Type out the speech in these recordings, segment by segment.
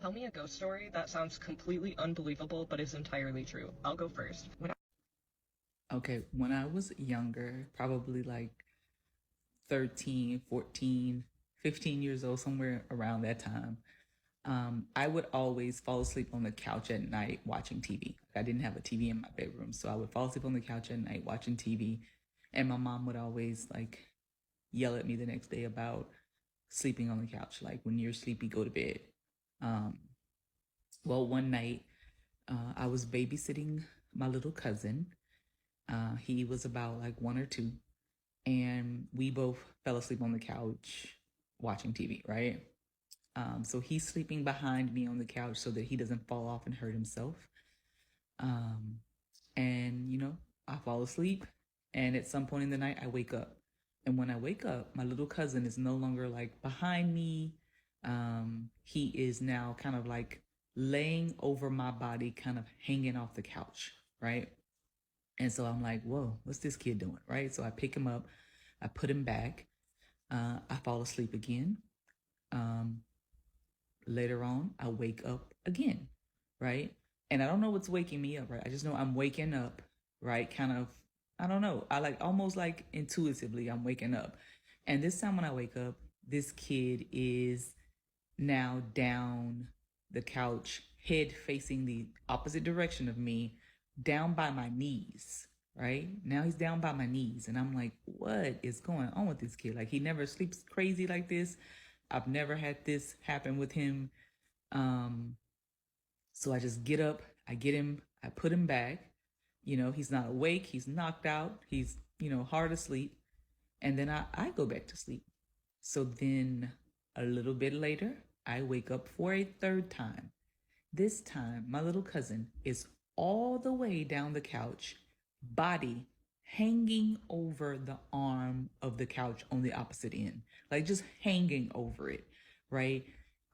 Tell me a ghost story that sounds completely unbelievable but is entirely true. I'll go first. Okay, when I was younger, probably like 13, 14, 15 years old, somewhere around that time, I would always fall asleep on the couch at night watching TV. I didn't have a TV in my bedroom, so I would fall asleep on the couch at night watching TV. And my mom would always like yell at me the next day about sleeping on the couch. Like, when you're sleepy, go to bed. Um, well, one night, I was babysitting my little cousin. He was about like 1 or 2, and we both fell asleep on the couch watching TV, right? So he's sleeping behind me on the couch so that he doesn't fall off and hurt himself. Um, and, I fall asleep, and at some point in the night, I wake up. And when I wake up, my little cousin is no longer like behind me. He is now kind of like laying over my body, kind of hanging off the couch, right? And so I'm like, whoa, what's this kid doing? Right. So I pick him up, I put him back, I fall asleep again. Um, Later on, I wake up again, right? And I don't know what's waking me up, right? I just know I'm waking up, right? Kind of, I don't know. I like almost like intuitively, I'm waking up. And this time when I wake up, this kid is now down the couch, head facing the opposite direction of me, down by my knees, right? Now he's down by my knees. And I'm like, what is going on with this kid? Like, he never sleeps crazy like this. I've never had this happen with him. Um, so I just get up, I get him, I put him back. He's not awake, he's knocked out, he's, hard asleep. And then I go back to sleep. So then a little bit later, I wake up for a third time. This time, my little cousin is all the way down the couch, body hanging over the arm of the couch on the opposite end, like just hanging over it, right?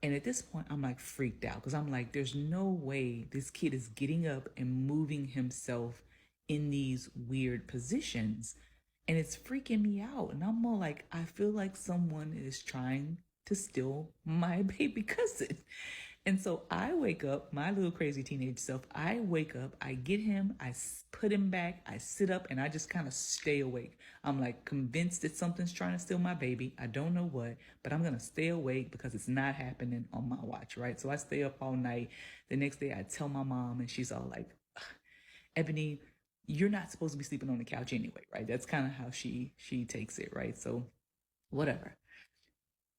And at this point, I'm like freaked out because I'm like, there's no way this kid is getting up and moving himself in these weird positions. And it's freaking me out. And I'm more like, I feel like someone is trying to steal my baby cousin. And so I wake up, my little crazy teenage self, I wake up, I get him, I put him back, I sit up, and I just kind of stay awake. I'm like convinced that something's trying to steal my baby. I don't know what, but I'm going to stay awake because it's not happening on my watch, right? So I stay up all night. The next day I tell my mom, and she's all like, Ebony, you're not supposed to be sleeping on the couch anyway, right? That's kind of how she takes it, right? So whatever.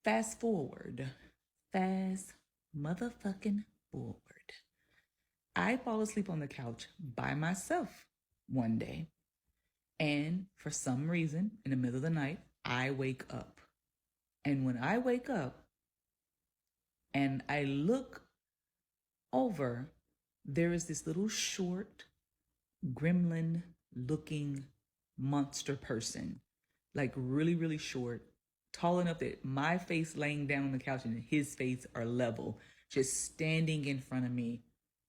Fast forward. Fast motherfucking forward. I fall asleep on the couch by myself one day. And for some reason, in the middle of the night, I wake up. And when I wake up and I look over, there is this little short, gremlin looking monster person, like really, really short, tall enough that my face laying down on the couch and his face are level, just standing in front of me,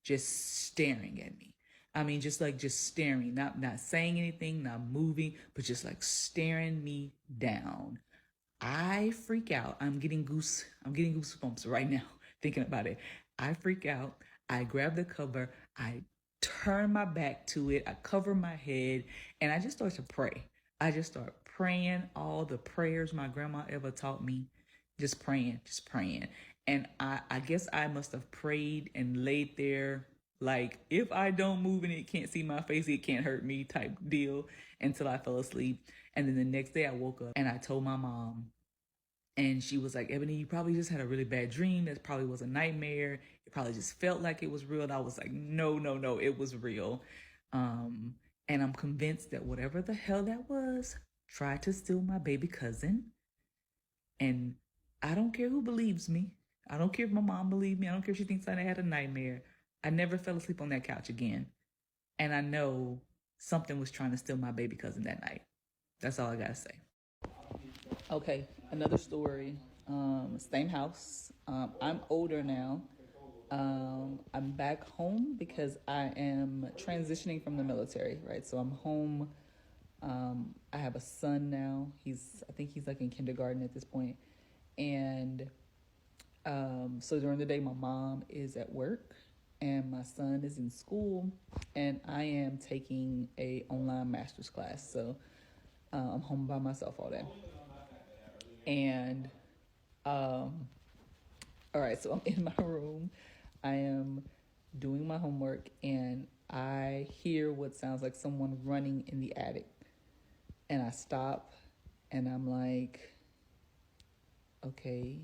just staring at me. I mean, just staring, not saying anything, not moving, but just like staring me down. I freak out. I'm getting goosebumps right now thinking about it. I freak out. I grab the cover. I turn my back to it. I cover my head, and I just start to pray. I just start praying all the prayers my grandma ever taught me. Just praying, just praying. And I guess I must have prayed and laid there like, if I don't move and it can't see my face, it can't hurt me type deal, until I fell asleep. And then the next day I woke up and I told my mom, and she was like, Ebony, you probably just had a really bad dream. That probably was a nightmare. It probably just felt like it was real. And I was like, no, no, no, it was real. Um, and I'm convinced that whatever the hell that was tried to steal my baby cousin. And I don't care who believes me. I don't care if my mom believes me. I don't care if she thinks I had a nightmare. I never fell asleep on that couch again. And I know something was trying to steal my baby cousin that night. That's all I gotta say. Okay, another story. Same house. I'm older now. I'm back home because I am transitioning from the military, right? So I'm home. I have a son now. I think he's like in kindergarten at this point. And So during the day, my mom is at work and my son is in school, and I am taking a online master's class. So I'm home by myself all day. And all right, so I'm in my room. I am doing my homework, and I hear what sounds like someone running in the attic. And I stop, and I'm like, okay.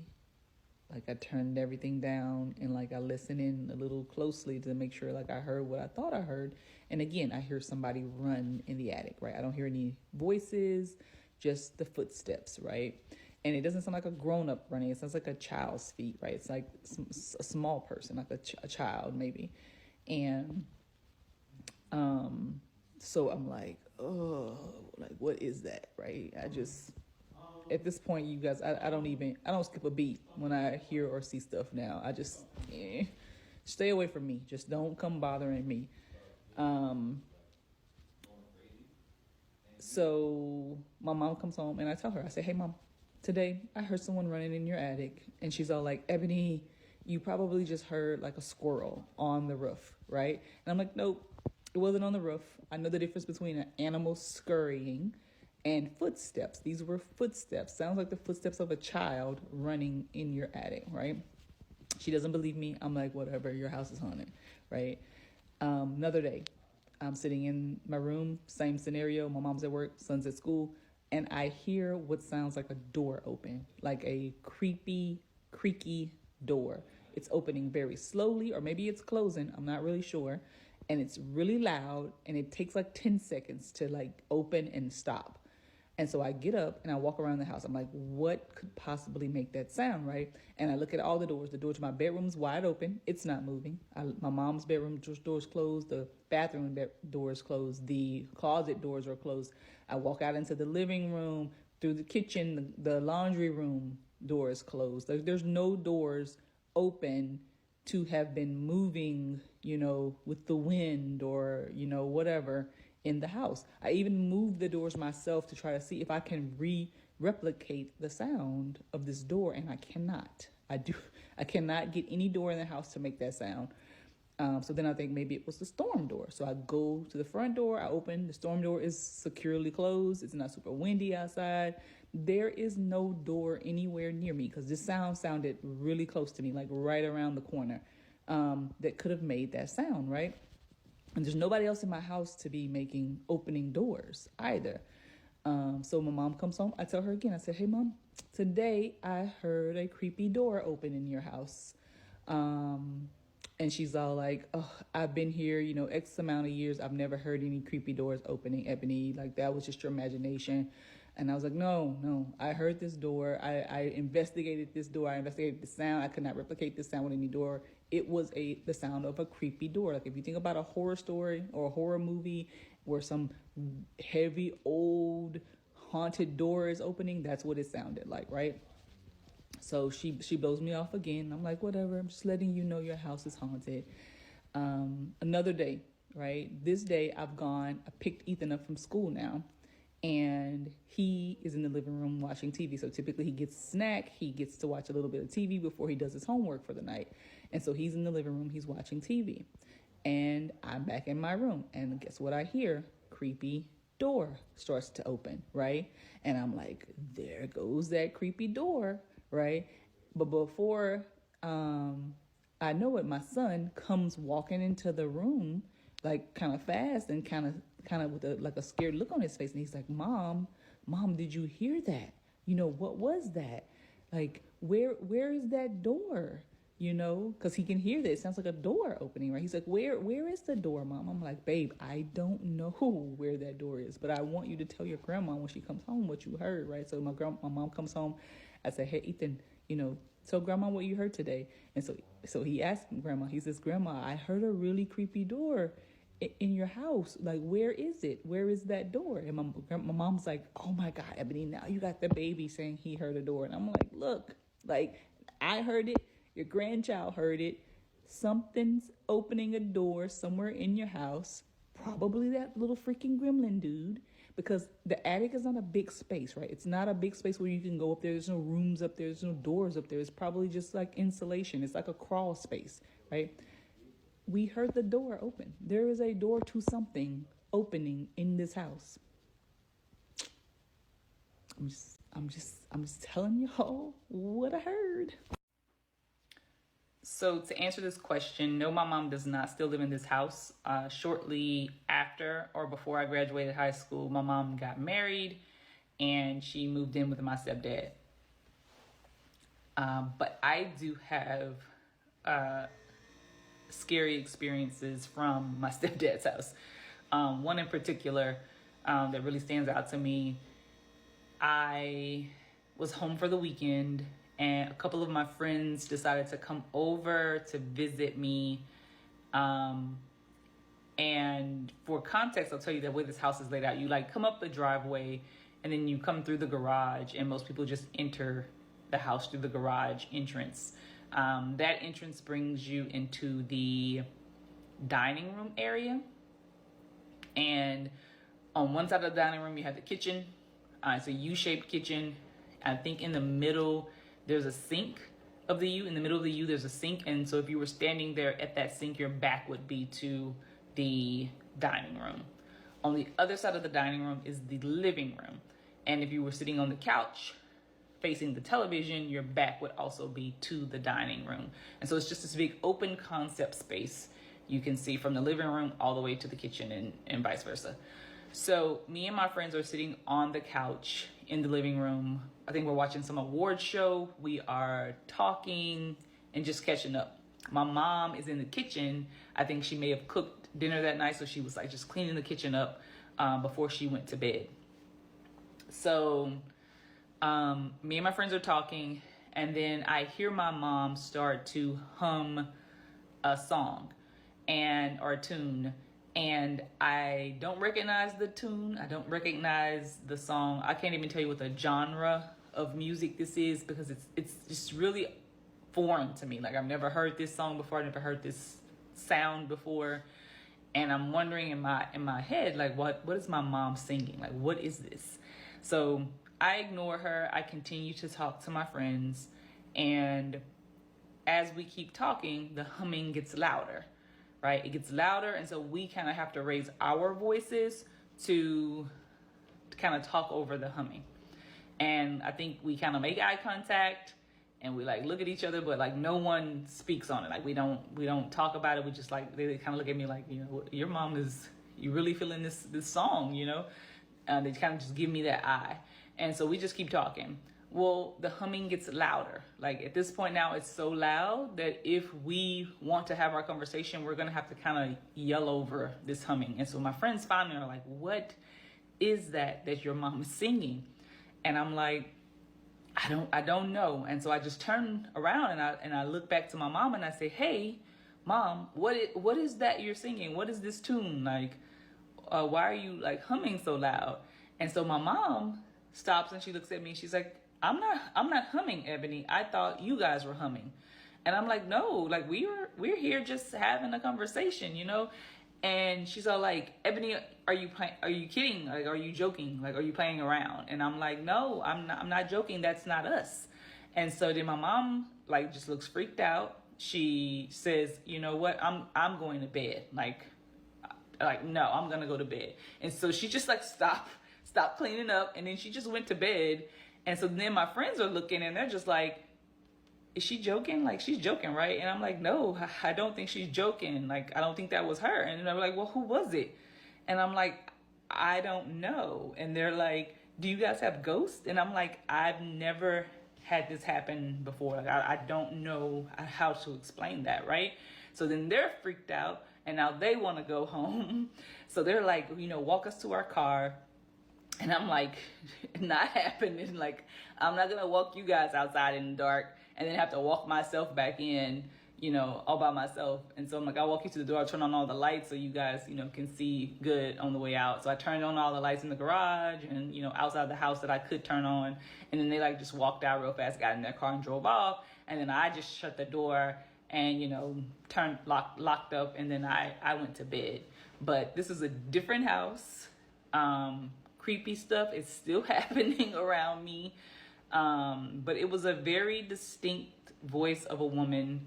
Like I turned everything down, and like I listened in a little closely to make sure like I heard what I thought I heard. And again, I hear somebody run in the attic, right? I don't hear any voices, just the footsteps, right? And it doesn't sound like a grown-up running. It sounds like a child's feet, right? It's like a small person, like a child maybe. And so I'm like, oh, like what is that, right? I just, at this point, you guys, I don't skip a beat when I hear or see stuff now. I just, stay away from me. Just don't come bothering me. So my mom comes home, and I tell her, I say, hey mom, today I heard someone running in your attic. And she's all like, Ebony, you probably just heard like a squirrel on the roof, right? And I'm like, nope, it wasn't on the roof. I know the difference between an animal scurrying and footsteps. These were footsteps. Sounds like the footsteps of a child running in your attic, right? She doesn't believe me. I'm like, whatever, your house is haunted, right? Another day, I'm sitting in my room, same scenario. My mom's at work, son's at school, and I hear what sounds like a door open, like a creepy, creaky door. It's opening very slowly, or maybe it's closing. I'm not really sure. And it's really loud, and it takes like 10 seconds to like open and stop. And so I get up and I walk around the house. I'm like, what could possibly make that sound, right? And I look at all the doors. The door to my bedroom's wide open. It's not moving. My mom's bedroom door's closed. The bathroom door is closed. The closet doors are closed. I walk out into the living room, through the kitchen, the laundry room door is closed. There's no doors open to have been moving, with the wind or, whatever in the house. I even moved the doors myself to try to see if I can replicate the sound of this door, and I cannot. I cannot get any door in the house to make that sound. So then I think maybe it was the storm door. So I go to the front door, I open, the storm door is securely closed. It's not super windy outside. There is no door anywhere near me because this sound sounded really close to me, like right around the corner, that could have made that sound, right? And there's nobody else in my house to be opening doors either. So my mom comes home. I tell her again, I said, hey mom, today I heard a creepy door open in your house. And she's all like, oh, I've been here, X amount of years. I've never heard any creepy doors opening, Ebony. Like that was just your imagination. And I was like, no, I heard this door. I investigated this door. I investigated the sound. I could not replicate this sound with any door. It was the sound of a creepy door. Like if you think about a horror story or a horror movie where some heavy, old, haunted door is opening, that's what it sounded like, right? So she blows me off again. I'm like, whatever. I'm just letting you know your house is haunted. Another day, right? This day I picked Ethan up from school now. And he is in the living room watching TV. So typically he gets a snack. He gets to watch a little bit of TV before he does his homework for the night. And so he's in the living room. He's watching TV. And I'm back in my room. And guess what I hear? Creepy door starts to open, right? And I'm like, there goes that creepy door, right? But before I know it, my son comes walking into the room like kind of fast and kind of with a scared look on his face. And he's like, Mom, did you hear that? What was that? Like, where is that door? Because he can hear that. It sounds like a door opening, right? He's like, where is the door, Mom? I'm like, babe, I don't know where that door is, but I want you to tell your grandma when she comes home what you heard, right? So my mom comes home. I say, hey, Ethan, tell grandma what you heard today. And so he asked grandma, he says, Grandma, I heard a really creepy door in your house. Like, where is it? Where is that door? And my mom's like, oh my God, Ebony, now you got the baby saying he heard a door. And I'm like, look, like I heard it. Your grandchild heard it. Something's opening a door somewhere in your house. Probably that little freaking gremlin dude. because the attic is not a big space, right? It's not a big space where you can go up there. There's no rooms up there. There's no doors up there. It's probably just like insulation. It's like a crawl space, right? We heard the door open. There is a door to something opening in this house. I'm just telling y'all what I heard. So to answer this question, no, my mom does not still live in this house. Shortly after or before I graduated high school, my mom got married and she moved in with my stepdad. But I do have scary experiences from my stepdad's house. One in particular that really stands out to me. I was home for the weekend and a couple of my friends decided to come over to visit me. And for context, I'll tell you the way this house is laid out. You like come up the driveway and then you come through the garage, and most people just enter the house through the garage entrance. That entrance brings you into the dining room area. And on one side of the dining room, you have the kitchen. It's a U-shaped kitchen. I think in the middle, there's a sink of the U. In the middle of the U, there's a sink. And so if you were standing there at that sink, your back would be to the dining room. On the other side of the dining room is the living room. And if you were sitting on the couch facing the television, your back would also be to the dining room. And so it's just this big open concept space you can see from the living room all the way to the kitchen and vice versa. So me and my friends are sitting on the couch in the living room. I think we're watching some award show. We are talking and just catching up. My mom is in the kitchen. I think she may have cooked dinner that night, so she was like just cleaning the kitchen up before she went to bed. So me and my friends are talking, and then I hear my mom start to hum a song or a tune. And I don't recognize the tune. I don't recognize the song. I can't even tell you what the genre of music this is because it's just really foreign to me. Like I've never heard this song before. I've never heard this sound before. And I'm wondering in my head, like what is my mom singing? Like what is this? So I ignore her. I continue to talk to my friends. And as we keep talking, the humming gets louder. Right? It gets louder. And so we kind of have to raise our voices to kind of talk over the humming. And I think we kind of make eye contact and we like look at each other, but like no one speaks on it. Like we don't talk about it. We just like, they kind of look at me like, you know, your mom you really feeling this song, you know? They kind of just give me that eye. And so we just keep talking. Well, the humming gets louder. Like at this point now, it's so loud that if we want to have our conversation, we're going to have to kind of yell over this humming. And so my friends finally are like, what is that your mom is singing? And I'm like, I don't know. And so I just turn around and I look back to my mom and I say, hey, Mom, what is that you're singing? What is this tune? Like, why are you like humming so loud? And so my mom stops and she looks at me and she's like, I'm not humming, Ebony. I thought you guys were humming. And I'm like, no, like we're here just having a conversation, you know? And she's all like, Ebony, are you kidding? Like, are you joking? Like, are you playing around? And I'm like, no, I'm not joking. That's not us. And so then my mom like just looks freaked out. She says, you know what? I'm going to bed. Like, no, I'm going to go to bed. And so she just like stopped cleaning up. And then she just went to bed. And so then my friends are looking and they're just like, is she joking? Like, she's joking, right? And I'm like, no, I don't think she's joking. Like, I don't think that was her. And they're like, well, who was it? And I'm like, I don't know. And they're like, do you guys have ghosts? And I'm like, I've never had this happen before. Like, I don't know how to explain that, right? So then they're freaked out and now they want to go home. So they're like, you know, walk us to our car. And I'm like, not happening. Like, I'm not going to walk you guys outside in the dark and then have to walk myself back in, you know, all by myself. And so I'm like, I'll walk you to the door, I'll turn on all the lights so you guys, you know, can see good on the way out. So I turned on all the lights in the garage and, you know, outside the house that I could turn on. And then they like just walked out real fast, got in their car and drove off. And then I just shut the door and, you know, locked up. And then I went to bed. But this is a different house. creepy stuff is still happening around me. But it was a very distinct voice of a woman.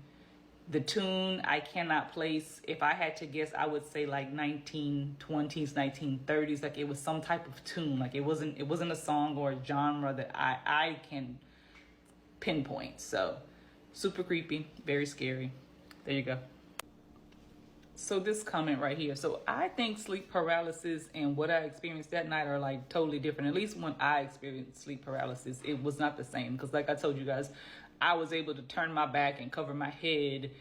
The tune I cannot place. If I had to guess, I would say like 1920s, 1930s. Like it was some type of tune. Like it wasn't a song or a genre that I can pinpoint. So super creepy, very scary. There you go. So this comment right here. So I think sleep paralysis and what I experienced that night are like totally different. At least when I experienced sleep paralysis, it was not the same. Because like I told you guys, I was able to turn my back and cover my head,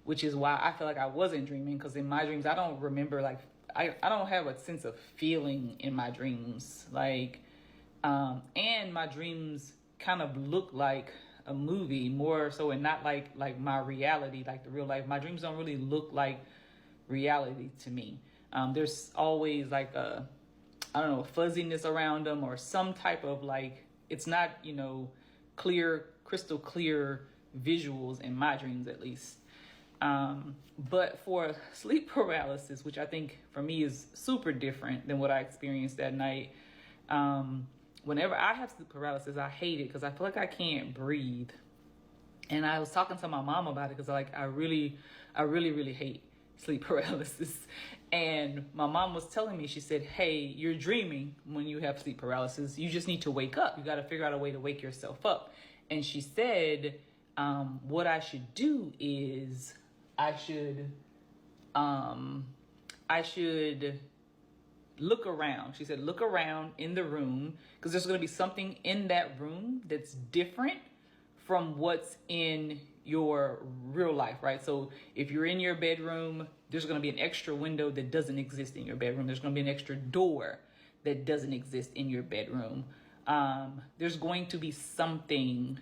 which is why I feel like I wasn't dreaming. Because in my dreams, I don't remember, like, I don't have a sense of feeling in my dreams. Like, and my dreams kind of look like a movie more so, and not like my reality, like the real life. My dreams don't really look like reality to me. There's always like a, I don't know, fuzziness around them or some type of like, it's not, you know, crystal clear visuals in my dreams at least. But for sleep paralysis, which I think for me is super different than what I experienced that night. Whenever I have sleep paralysis, I hate it because I feel like I can't breathe. And I was talking to my mom about it because like I really hate sleep paralysis. And my mom was telling me, she said, hey, you're dreaming when you have sleep paralysis. You just need to wake up. You got to figure out a way to wake yourself up. And she said, what I should do is I should look around. She said, look around in the room because there's going to be something in that room that's different from what's in your real life, right? So if you're in your bedroom, there's going to be an extra window that doesn't exist in your bedroom. There's going to be an extra door that doesn't exist in your bedroom. There's going to be something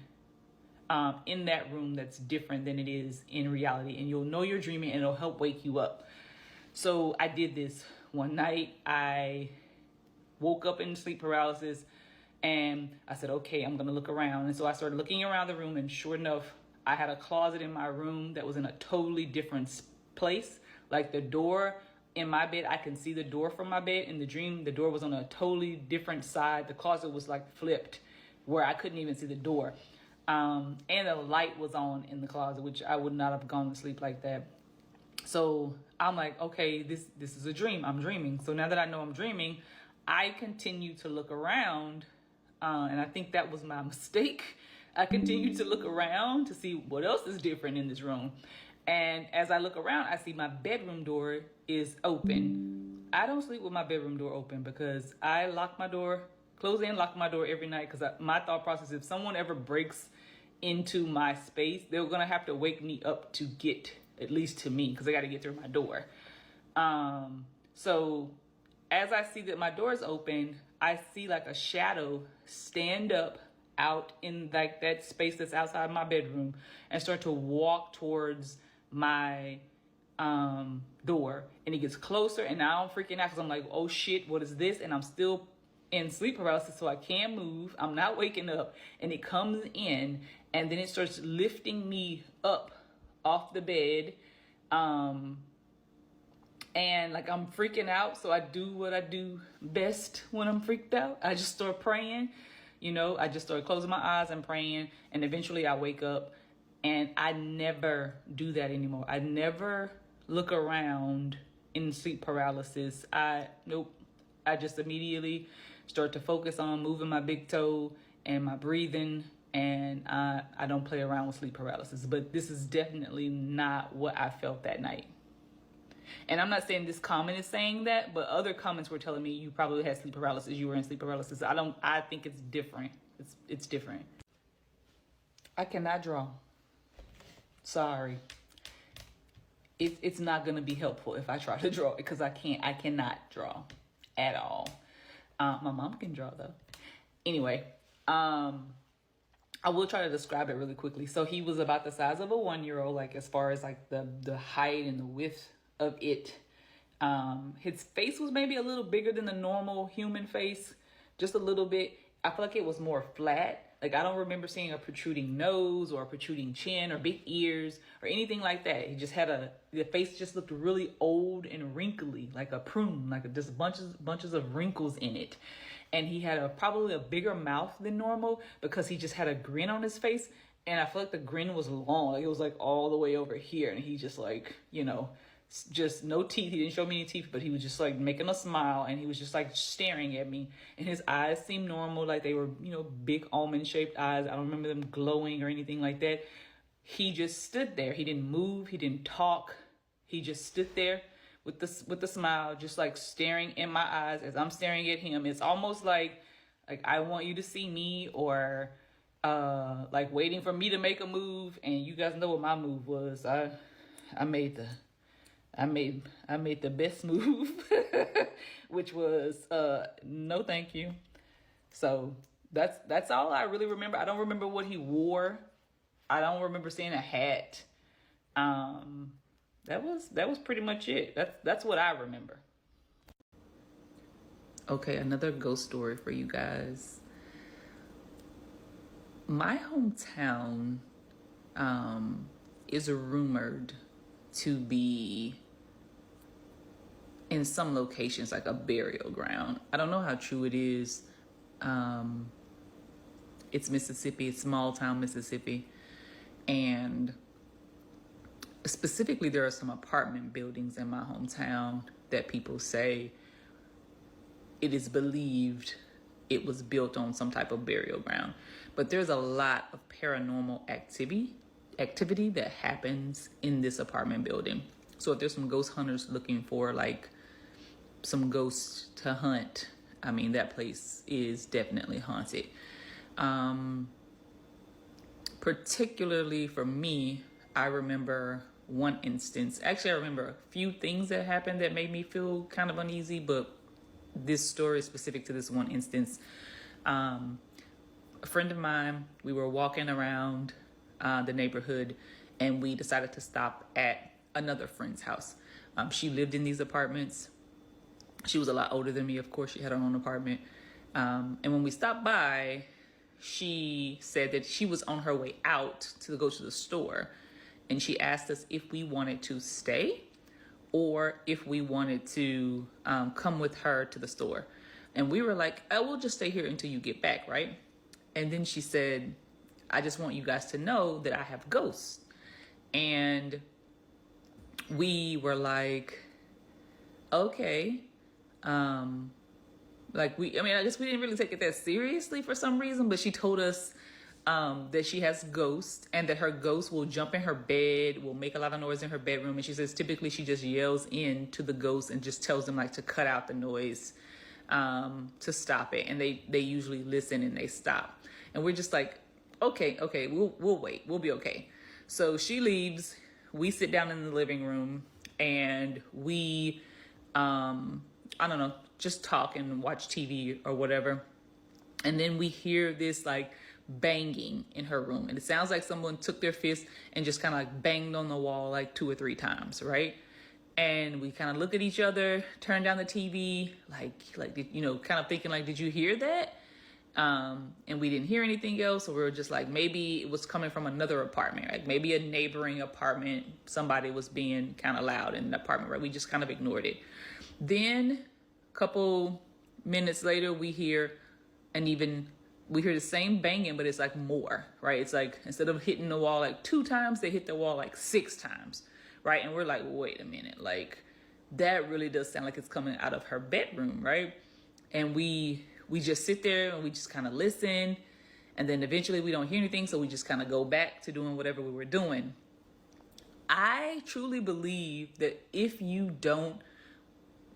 in that room that's different than it is in reality, and you'll know you're dreaming and it'll help wake you up. So I did this one night. I woke up in sleep paralysis and I said, okay, I'm going to look around. And so I started looking around the room, and sure enough, I had a closet in my room that was in a totally different place. Like the door in my bed, I can see the door from my bed. In the dream, the door was on a totally different side. The closet was like flipped where I couldn't even see the door. And the light was on in the closet, which I would not have gone to sleep like that. So I'm like, okay, this is a dream. I'm dreaming. So now that I know I'm dreaming, I continue to look around. And I think that was my mistake. I continued to look around to see what else is different in this room. And as I look around, I see my bedroom door is open. I don't sleep with my bedroom door open because I lock my door, close and lock my door every night. Because my thought process, if someone ever breaks into my space, they're going to have to wake me up to get at least to me, because I got to get through my door. So as I see that my door is open, I see like a shadow stand up out in like that space that's outside my bedroom and start to walk towards my door. And it gets closer, and now I'm freaking out because I'm like, oh shit, what is this? And I'm still in sleep paralysis, so I can't move. I'm not waking up. And it comes in, and then it starts lifting me up off the bed. And like I'm freaking out, so I do what I do best when I'm freaked out. I just start praying. You know, I just start closing my eyes and praying, and eventually I wake up, and I never do that anymore. I never look around in sleep paralysis. Nope. I just immediately start to focus on moving my big toe and my breathing, and I don't play around with sleep paralysis. But this is definitely not what I felt that night. And I'm not saying this comment is saying that, but other comments were telling me you probably had sleep paralysis. You were in sleep paralysis. I think it's different. It's different. I cannot draw. Sorry. It's not going to be helpful if I try to draw it, because I cannot draw at all. My mom can draw though. Anyway, I will try to describe it really quickly. So he was about the size of a 1-year-old, like as far as like the height and the width of it. His face was maybe a little bigger than the normal human face, just a little bit. I feel like it was more flat. Like I don't remember seeing a protruding nose or a protruding chin or big ears or anything like that. He just had the face just looked really old and wrinkly, like a prune, like just bunches of wrinkles in it. and he had probably a bigger mouth than normal because he just had a grin on his face. And I feel like the grin was long. Like it was like all the way over here. And he just like, just no teeth. He didn't show me any teeth, but he was just like making a smile. And he was just like staring at me. And his eyes seemed normal. Like they were, big almond shaped eyes. I don't remember them glowing or anything like that. He just stood there. He didn't move. He didn't talk. He just stood there with the smile, just like staring in my eyes as I'm staring at him. It's almost like I want you to see me, or like waiting for me to make a move. And you guys know what my move was. I made the best move, which was no thank you. So that's all I really remember. I don't remember what he wore. I don't remember seeing a hat. That was pretty much it. That's what I remember. Okay, another ghost story for you guys. My hometown is rumored to be, in some locations, like a burial ground. I don't know how true it is. It's Mississippi, it's small town Mississippi. And specifically, there are some apartment buildings in my hometown that people say it is believed it was built on some type of burial ground. But there's a lot of paranormal activity that happens in this apartment building. So if there's some ghost hunters looking for like some ghosts to hunt, I mean, that place is definitely haunted. Particularly for me, I remember one instance. Actually, I remember a few things that happened that made me feel kind of uneasy, but this story is specific to this one instance. A friend of mine, we were walking around the neighborhood, and we decided to stop at another friend's house. She lived in these apartments. She was a lot older than me, of course. She had her own apartment. And when we stopped by, she said that she was on her way out to go to the store. And she asked us if we wanted to stay or if we wanted to come with her to the store. And we were like, oh, we'll just stay here until you get back, right? And then she said, I just want you guys to know that I have ghosts. And we were like, okay. I guess we didn't really take it that seriously for some reason, but she told us that she has ghosts and that her ghost will jump in her bed, will make a lot of noise in her bedroom. And she says typically she just yells in to the ghost and just tells them like to cut out the noise, to stop it. And they usually listen and they stop. And we're just like, okay, we'll wait. We'll be okay. So she leaves. We sit down in the living room and we, just talk and watch TV or whatever. And then we hear this like banging in her room. And it sounds like someone took their fist and just kind of like banged on the wall like 2 or 3 times, right? And we kind of look at each other, turn down the TV, kind of thinking like, did you hear that? And we didn't hear anything else. So we were just like, maybe it was coming from another apartment, like maybe a neighboring apartment. Somebody was being kind of loud in the apartment, right? We just kind of ignored it. Then a couple minutes later, we hear the same banging, but it's like more, right? It's like instead of hitting the wall like 2 times, they hit the wall like 6 times, right? And we're like, wait a minute, like that really does sound like it's coming out of her bedroom, right? And we just sit there and we just kind of listen, and then eventually we don't hear anything, so we just kind of go back to doing whatever we were doing. I truly believe that if you don't,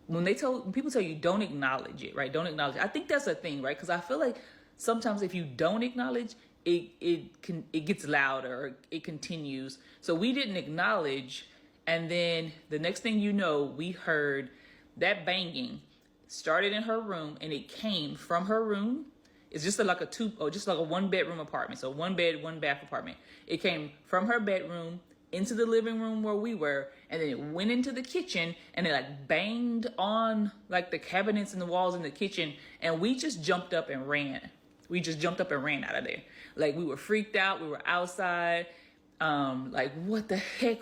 when people tell you don't acknowledge it, right? Don't acknowledge it. I think that's a thing, right? Because I feel like sometimes if you don't acknowledge, it gets louder, or it continues. So we didn't acknowledge, and then the next thing you know, we heard that banging started in her room, and it came from her room. It's just like a 1-bedroom apartment. So 1 bed, 1 bath apartment. It came from her bedroom into the living room where we were, and then it went into the kitchen, and it like banged on like the cabinets and the walls in the kitchen, and we just jumped up and ran. We just jumped up and ran out of there. Like we were freaked out. We were outside. Like what the heck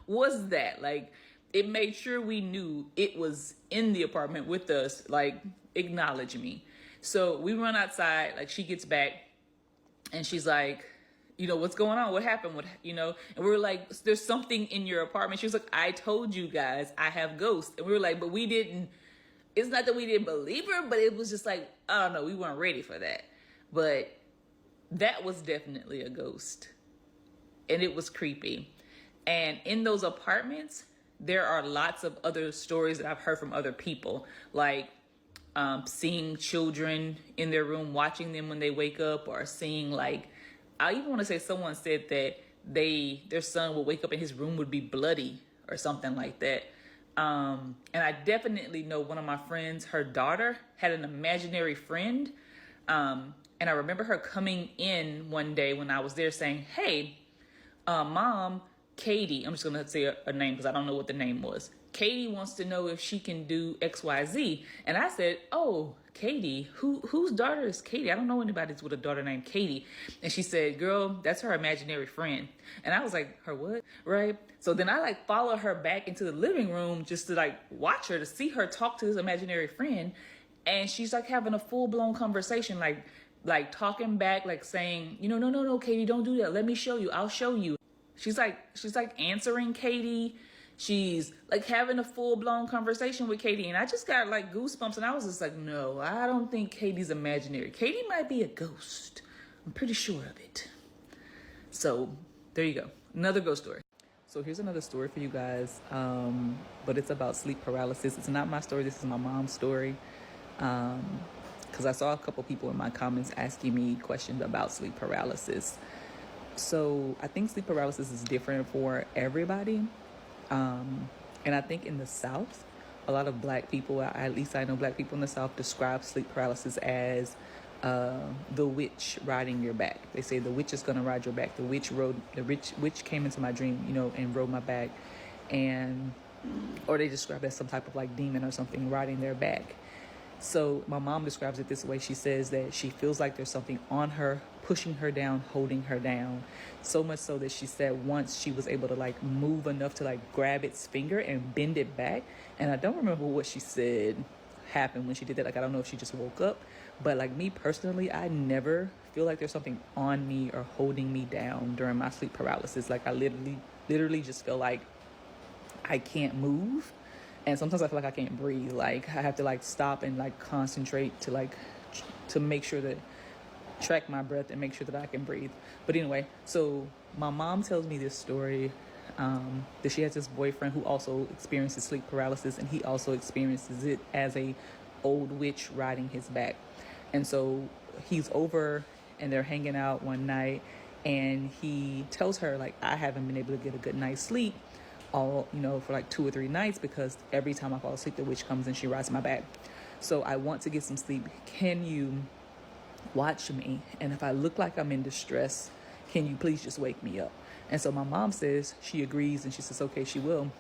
was that? Like it made sure we knew it was in the apartment with us. Like acknowledge me. So we run outside, like she gets back and she's like, what's going on? What happened? And we were like, there's something in your apartment. She was like, I told you guys I have ghosts. And we were like, but we didn't, it's not that we didn't believe her, but it was just like, I don't know, we weren't ready for that. But that was definitely a ghost. And it was creepy. And in those apartments, there are lots of other stories that I've heard from other people, like seeing children in their room, watching them when they wake up, or seeing, like, I even want to say someone said that their son would wake up and his room would be bloody or something like that. And I definitely know one of my friends, her daughter had an imaginary friend. And I remember her coming in one day when I was there saying, hey, Mom, Katie, I'm just going to say a name because I don't know what the name was. Katie wants to know if she can do XYZ. And I said, oh, Katie, whose daughter is Katie? I don't know anybody with a daughter named Katie. And she said, girl, that's her imaginary friend. And I was like, her what? Right? So then I like follow her back into the living room just to like watch her, to see her talk to this imaginary friend. And she's like having a full blown conversation, like talking back, like saying, no, Katie, don't do that. Let me show you. I'll show you. She's like answering Katie. She's like having a full blown conversation with Katie. And I just got like goosebumps. And I was just like, no, I don't think Katie's imaginary. Katie might be a ghost. I'm pretty sure of it. So there you go. Another ghost story. So here's another story for you guys. But it's about sleep paralysis. It's not my story. This is my mom's story. Because I saw a couple people in my comments asking me questions about sleep paralysis. So I think sleep paralysis is different for everybody. And I think in the South, a lot of black people, at least I know black people in the South, describe sleep paralysis as the witch riding your back. They say the witch is going to ride your back. The witch came into my dream, and rode my back. Or they describe it as some type of like demon or something riding their back. So my mom describes it this way. She says that she feels like there's something on her, pushing her down, holding her down. So much so that she said once she was able to like move enough to like grab its finger and bend it back. And I don't remember what she said happened when she did that. Like, I don't know if she just woke up. But like me personally, I never feel like there's something on me or holding me down during my sleep paralysis. Like I literally just feel like I can't move. And sometimes I feel like I can't breathe. Like I have to like stop and like concentrate to make sure that track my breath and make sure that I can breathe. But anyway, so my mom tells me this story that she has this boyfriend who also experiences sleep paralysis, and he also experiences it as a old witch riding his back. And so he's over and they're hanging out one night, and he tells her like, I haven't been able to get a good night's sleep for like 2 or 3 nights because every time I fall asleep, the witch comes and she rides my back. So I want to get some sleep. Can you watch me? And if I look like I'm in distress, can you please just wake me up? And so my mom says she agrees, and she says, okay, she will.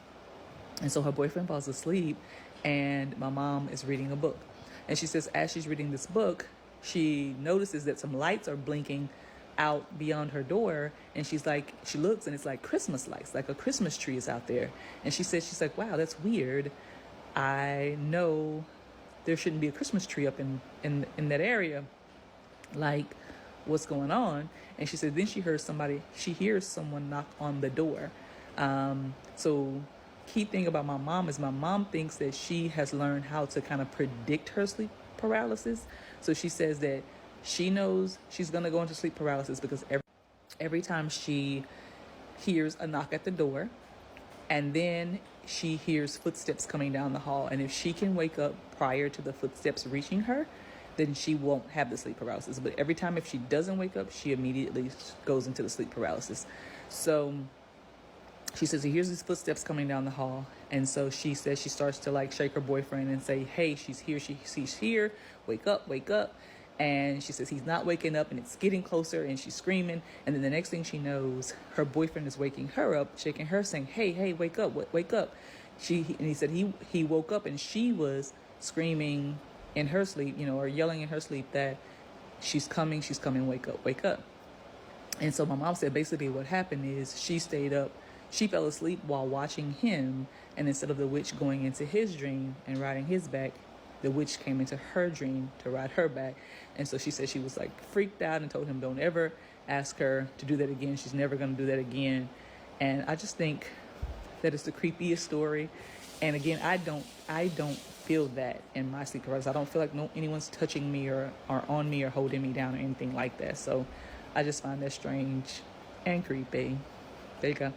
And so her boyfriend falls asleep, and my mom is reading a book. And she says, as she's reading this book, she notices that some lights are blinking out beyond her door, and she looks, and it's like Christmas lights, like a Christmas tree is out there. And she's like, wow, that's weird. I know there shouldn't be a Christmas tree up in that area. Like, what's going on? And she said then she hears someone knock on the door. So key thing about my mom is my mom thinks that she has learned how to kind of predict her sleep paralysis. So she says that she knows she's going to go into sleep paralysis because every time she hears a knock at the door, and then she hears footsteps coming down the hall. And if she can wake up prior to the footsteps reaching her, then she won't have the sleep paralysis. But every time if she doesn't wake up, she immediately goes into the sleep paralysis. So she says she hears these footsteps coming down the hall. And so she says she starts to like shake her boyfriend and say, hey, she's here, she's here, wake up, wake up. And she says he's not waking up, and it's getting closer, and she's screaming. And then the next thing she knows, her boyfriend is waking her up, shaking her, saying, hey, wake up, wake up. And he said he woke up, and she was screaming in her sleep, or yelling in her sleep that she's coming, wake up, wake up. And so my mom said basically what happened is she stayed up, she fell asleep while watching him, and instead of the witch going into his dream and riding his back, the witch came into her dream to ride her back. And so she said she was like freaked out and told him, don't ever ask her to do that again. She's never going to do that again. And I just think that it's the creepiest story. And again, I don't feel that in my sleep paralysis. I don't feel like anyone's touching me or on me or holding me down or anything like that. So I just find that strange and creepy. There you go.